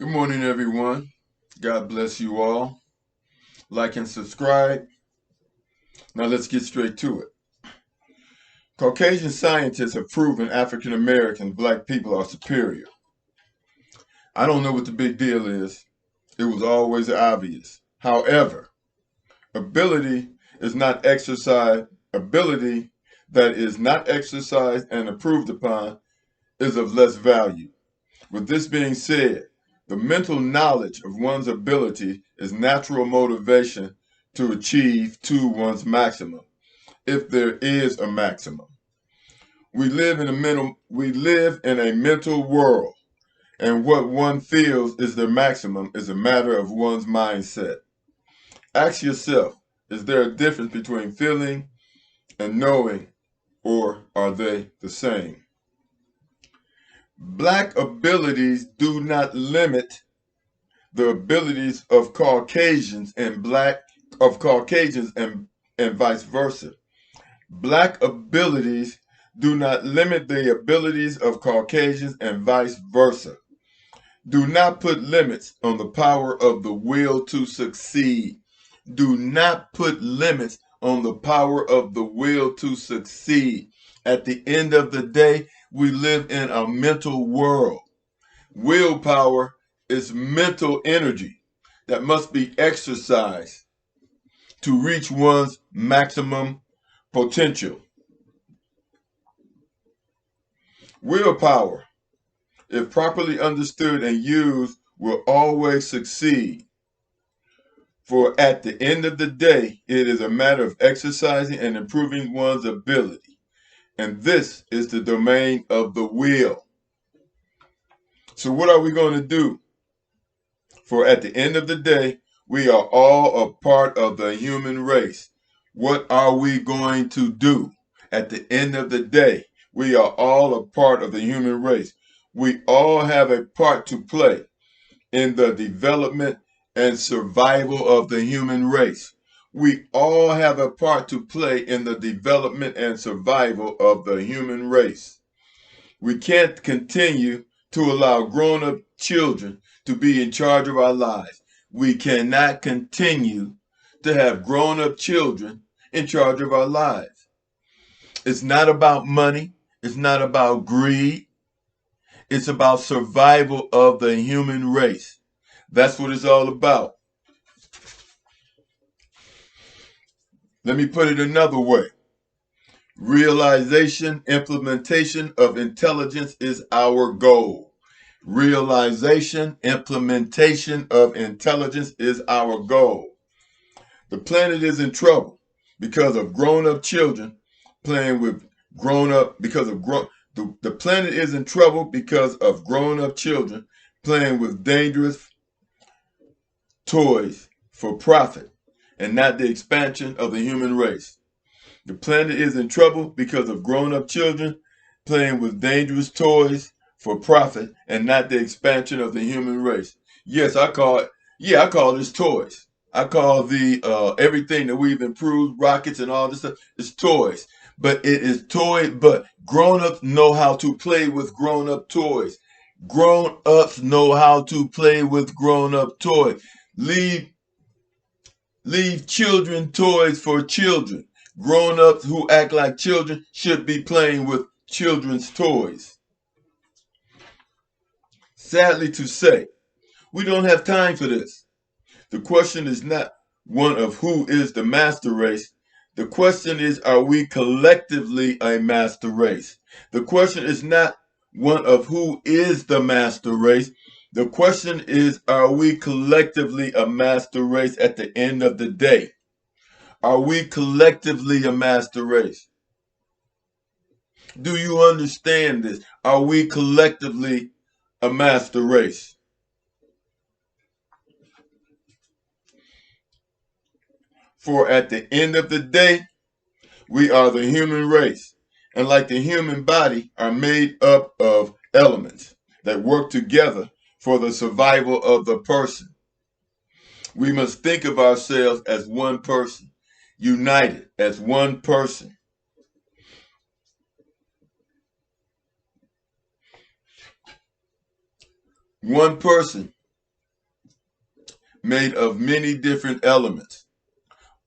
Good morning, everyone. God bless you all. Like and subscribe. Now let's get straight to it. Caucasian scientists have proven African Americans, black people, are superior. I don't know what the big deal is. It was always obvious. However, ability is not exercised. Ability that is not exercised and approved upon is of less value. With this being said, the mental knowledge of one's ability is natural motivation to achieve to one's maximum, if there is a maximum. We live in a mental world, and what one feels is their maximum is a matter of one's mindset. Ask yourself, is there a difference between feeling and knowing, or are they the same? Black abilities do not limit the abilities of Caucasians and vice versa. Black abilities do not limit the abilities of Caucasians and vice versa. Do not put limits on the power of the will to succeed. Do not put limits on the power of the will to succeed. At the end of the day, we live in a mental world. Willpower is mental energy that must be exercised to reach one's maximum potential. Willpower, if properly understood and used, will always succeed. For at the end of the day, it is a matter of exercising and improving one's ability. And this is the domain of the will. So what are we going to do? For at the end of the day, we are all a part of the human race. What are we going to do? At the end of the day, we are all a part of the human race. We all have a part to play in the development and survival of the human race. We all have a part to play in the development and survival of the human race. We can't continue to allow grown-up children to be in charge of our lives. We cannot continue to have grown-up children in charge of our lives. It's not about money. It's not about greed. It's about survival of the human race. That's what it's all about. Let me put it another way. Realization, implementation of intelligence is our goal. Realization, implementation of intelligence is our goal. The planet is in trouble because of grown-up children playing with grown-up, the planet is in trouble because of grown-up children playing with dangerous toys for profit and not the expansion of the human race. The planet is in trouble because of grown-up children playing with dangerous toys for profit and not the expansion of the human race. Yes, I call this toys. I call the everything that we've improved, rockets and all this stuff, is toys. But it is but grown-ups know how to play with grown-up toys. Grown-ups know how to play with grown-up toys. Leave children toys for children. Grown-ups who act like children should be playing with children's toys. Sadly to say, we don't have time for this. The question is not one of who is the master race. The question is, are we collectively a master race? The question is not one of who is the master race. The question is, are we collectively a master race at the end of the day? Are we collectively a master race? Do you understand this? Are we collectively a master race? For at the end of the day, we are the human race. And like the human body, are made up of elements that work together for the survival of the person. We must think of ourselves as one person, united as one person. One person made of many different elements.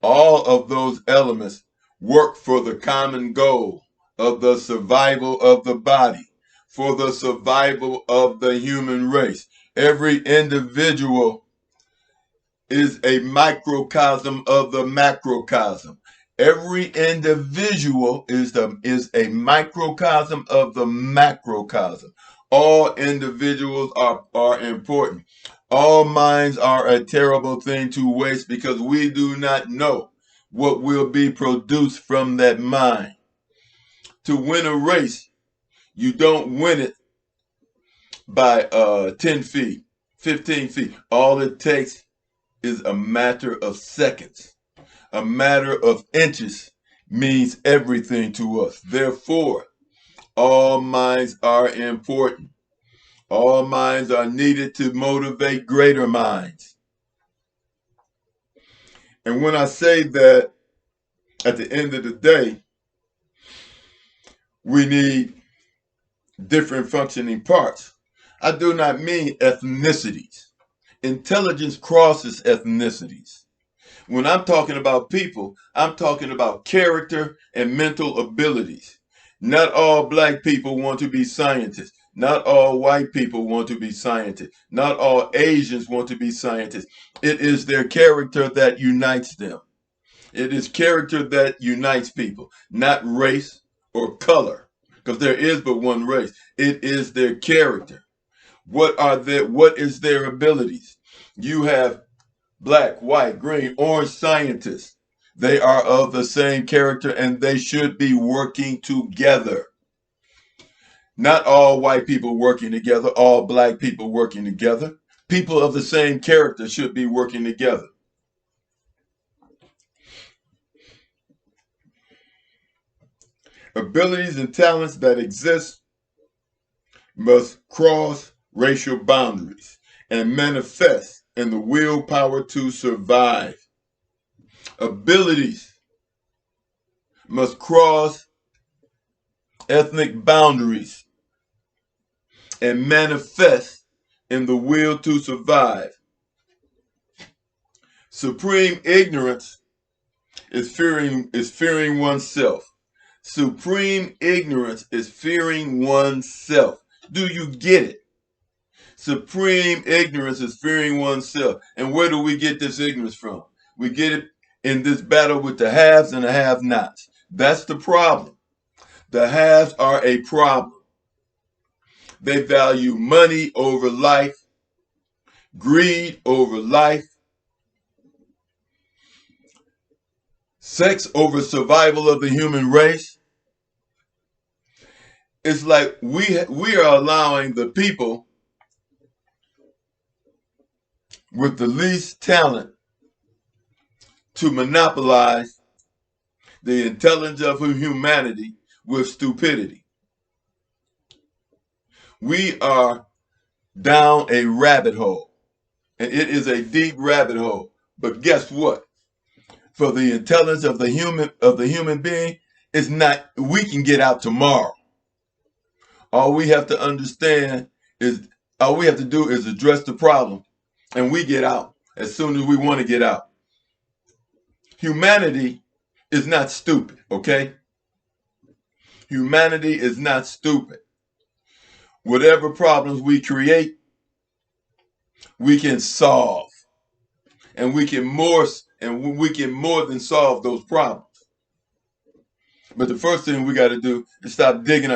All of those elements work for the common goal of the survival of the body, for the survival of the human race. Every individual is a microcosm of the macrocosm. Every individual is a microcosm of the macrocosm. All individuals are important. All minds are a terrible thing to waste because we do not know what will be produced from that mind. To win a race, you don't win it by 10 feet, 15 feet. All it takes is a matter of seconds. A matter of inches means everything to us. Therefore, all minds are important. All minds are needed to motivate greater minds. And when I say that at the end of the day, we need different functioning parts, I do not mean ethnicities. Intelligence crosses ethnicities. When I'm talking about people, I'm talking about character and mental abilities. Not all black people want to be scientists. Not all white people want to be scientists. Not all Asians want to be scientists. It is their character that unites them. It is character that unites people, not race or color, because there is but one race. It is their character. What is their abilities? You have black, white, green, orange scientists. They are of the same character and they should be working together. Not all white people working together, all black people working together. People of the same character should be working together. Abilities and talents that exist must cross racial boundaries and manifest in the willpower to survive. Abilities must cross ethnic boundaries and manifest in the will to survive. Supreme ignorance is fearing oneself. Supreme ignorance is fearing oneself. Do you get it? Supreme ignorance is fearing oneself. And where do we get this ignorance from? We get it in this battle with the haves and the have-nots. That's the problem. The haves are a problem. They value money over life, greed over life, sex over survival of the human race. It's like we are allowing the people with the least talent to monopolize the intelligence of humanity with stupidity. We are down a rabbit hole, and it is a deep rabbit hole. But guess what? For the intelligence of the human being, it's not. We can get out tomorrow. All we have to understand is all we have to do is address the problem, and we get out as soon as we want to get out. Humanity is not stupid, okay? Humanity is not stupid. Whatever problems we create, we can solve. And we can more than solve those problems. But the first thing we got to do is stop digging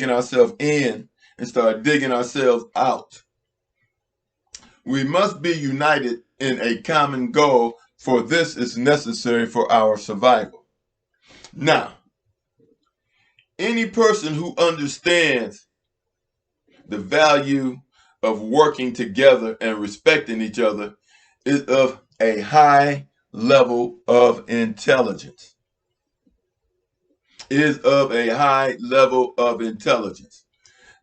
ourselves in and start digging ourselves out. We must be united in a common goal, for this is necessary for our survival. Now, any person who understands the value of working together and respecting each other is of a high level of intelligence. Is of a high level of intelligence.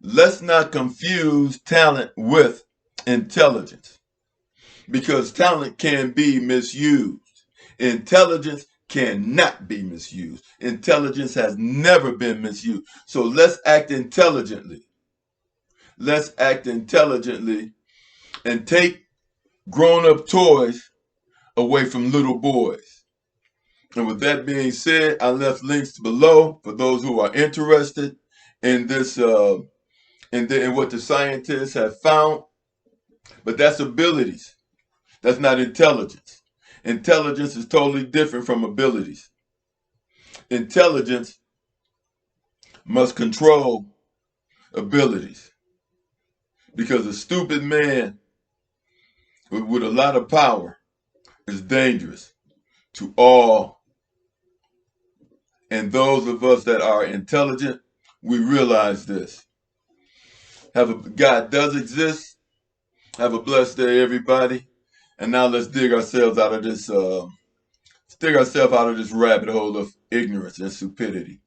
Let's not confuse talent with intelligence, because talent can be misused. Intelligence cannot be misused. Intelligence has never been misused. So let's act intelligently. Let's act intelligently and take grown-up toys away from little boys. And with that being said, I left links below for those who are interested in this, in what the scientists have found. But that's abilities. That's not intelligence. Intelligence is totally different from abilities. Intelligence must control abilities, because a stupid man with a lot of power is dangerous to all. And those of us that are intelligent, we realize this. God does exist. Have a blessed day, everybody. And now let's dig ourselves out of this rabbit hole of ignorance and stupidity.